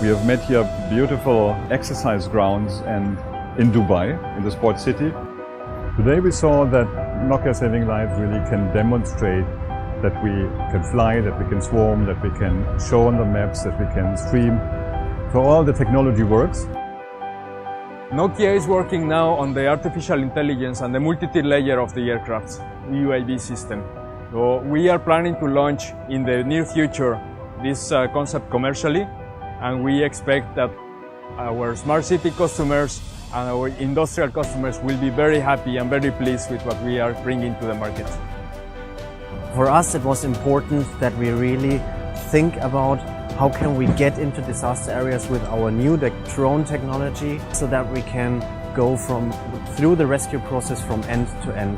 We have met here beautiful exercise grounds and in Dubai, in the sports city. Today we saw that Nokia Saving Lives really can demonstrate that we can fly, that we can swarm, that we can show on the maps, that we can stream. So all the technology works. Nokia is working now on the artificial intelligence and the multi-tier layer of the aircraft's UAV system. So we are planning to launch in the near future this concept commercially, and we expect that our smart city customers and our industrial customers will be very happy and very pleased with what we are bringing to the market. For us, it was important that we really think about how can we get into disaster areas with our new drone technology so that we can go through the rescue process from end to end.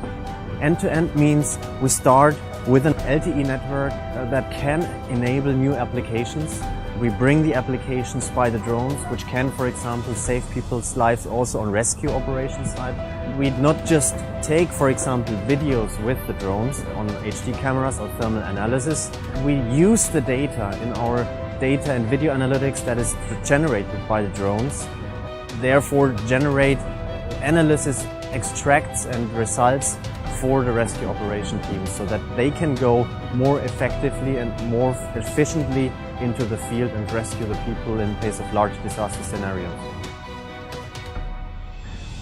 End to end means we start with an LTE network that can enable new applications. We bring the applications by the drones, which can, for example, save people's lives also on rescue operations side. We not just take, for example, videos with the drones on HD cameras or thermal analysis. We use the data in our data and video analytics that is generated by the drones, therefore generate analysis, extracts and results for the rescue operation teams so that they can go more effectively and more efficiently into the field and rescue the people in case of large disaster scenarios.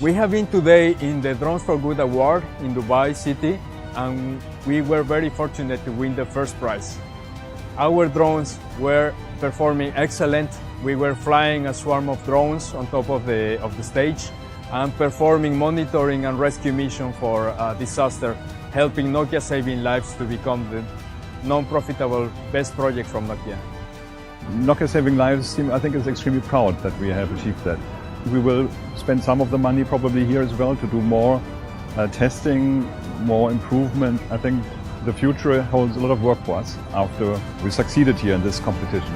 We have been today in the Drones for Good award in Dubai City, and we were very fortunate to win the first prize. Our drones were performing excellent. We were flying a swarm of drones on top of the stage and performing monitoring and rescue mission for disaster, helping Nokia Saving Lives to become the non-profitable best project from Nokia. Nokia Saving Lives team, I think, is extremely proud that we have achieved that. We will spend some of the money probably here as well to do more testing, more improvement. I think the future holds a lot of work for us after we succeeded here in this competition.